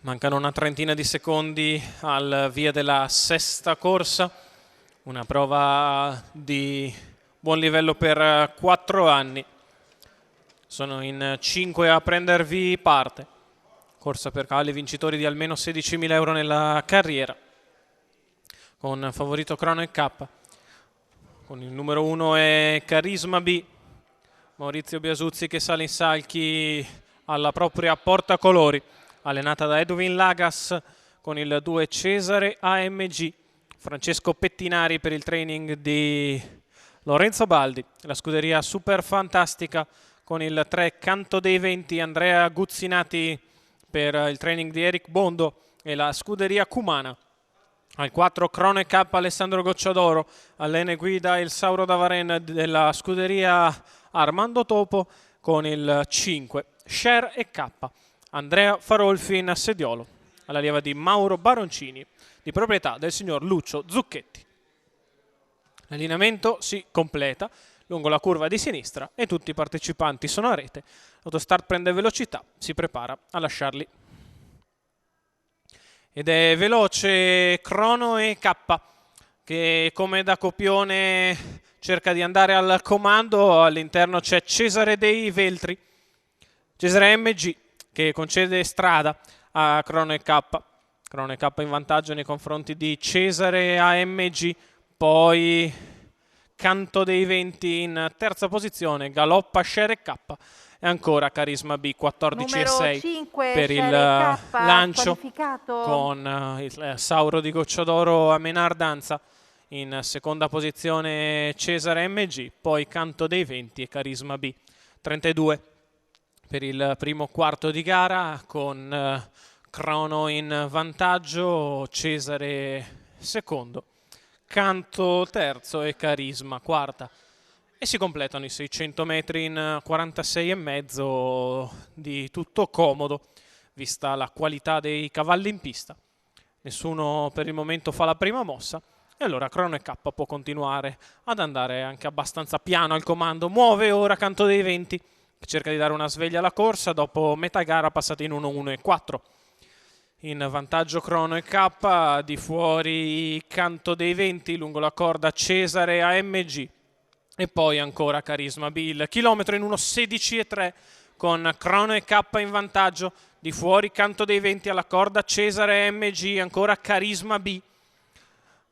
Mancano una trentina di secondi al via della sesta corsa, una prova di buon livello per 4 anni. Sono in 5 a prendervi parte. Corsa per cavalli vincitori di almeno 16.000 euro nella carriera, con favorito Crono e K. Con il numero 1 è Carisma B, Maurizio Biasuzzi, che sale in salchi alla propria portacolori, allenata da Edwin Lagas, con il 2 Cesare AMG, Francesco Pettinari per il training di Lorenzo Baldi, la scuderia Super Fantastica con il 3 Canto dei Venti, Andrea Guzzinati per il training di Eric Bondo e la scuderia Cumana. Al 4 Crono e K, Alessandro Gocciadoro, allene guida il Sauro Davaren della scuderia Armando Topo, con il 5 Share e K, Andrea Farolfi in sediolo, all'allieva di Mauro Baroncini, di proprietà del signor Lucio Zucchetti. L'allineamento si completa lungo la curva di sinistra e tutti i partecipanti sono a rete. L'autostart prende velocità, si prepara a lasciarli. Ed è veloce Crono e K, che come da copione cerca di andare al comando. All'interno c'è Cesare dei Veltri, Cesare MG, che concede strada a Crono e K. Crono e K in vantaggio nei confronti di Cesare AMG, poi Canto dei Venti in terza posizione, galoppa Share K e ancora Carisma B 14,6 per il lancio, con il Sauro di Gocciadoro a Menardanza. In seconda posizione Cesare MG, poi Canto dei Venti e Carisma B. 32 per il primo quarto di gara, con Crono in vantaggio, Cesare secondo, Canto terzo e Carisma quarta. E si completano i 600 metri in 46,5 di tutto comodo, vista la qualità dei cavalli in pista. Nessuno per il momento fa la prima mossa e allora Crono e K può continuare ad andare anche abbastanza piano al comando. Muove ora Canto dei Venti, che cerca di dare una sveglia alla corsa dopo metà gara passata in 1-1-4. In vantaggio Crono e K, di fuori Canto dei Venti, lungo la corda Cesare AMG e poi ancora Carisma B. Il chilometro in 1:16,3 con Crono e K in vantaggio, di fuori Canto dei Venti, alla corda Cesare AMG, ancora Carisma B.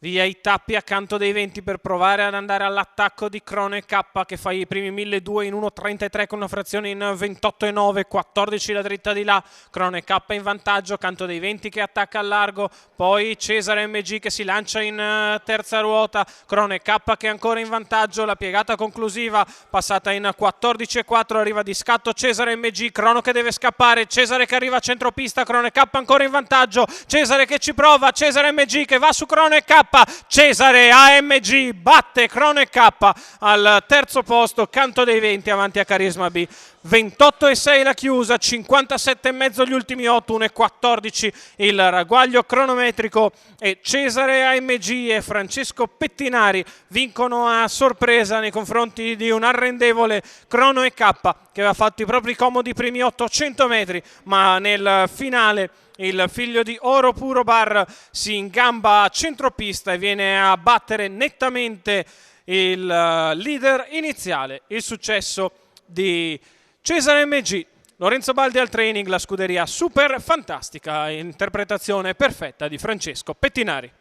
Via i tappi a Canto dei Venti per provare ad andare all'attacco di Crono e K, che fa i primi 1.200 in 1:33 con una frazione in 28,9, 14 la dritta di là. Crono e K in vantaggio, Canto dei Venti che attacca al largo, poi Cesare MG che si lancia in terza ruota, Crono e K che è ancora in vantaggio. La piegata conclusiva passata in 14,4, arriva di scatto Cesare MG, Crono che deve scappare, Cesare che arriva a centropista, Crono e K ancora in vantaggio, Cesare che ci prova, Cesare MG che va su Crono e K, Cesare AMG batte Crono e K al terzo posto, Canto dei Venti avanti a Carisma B. 28,6 la chiusa, 57,5 gli ultimi 8, 1,14 il ragguaglio cronometrico e Cesare AMG e Francesco Pettinari vincono a sorpresa nei confronti di un arrendevole Crono e K, che aveva fatto i propri comodi primi 800 metri, ma nel finale il figlio di Oro Puro Bar si ingamba a centropista e viene a battere nettamente il leader iniziale. Il successo di Cesare MG, Lorenzo Baldi al training, la scuderia Super Fantastica, interpretazione perfetta di Francesco Pettinari.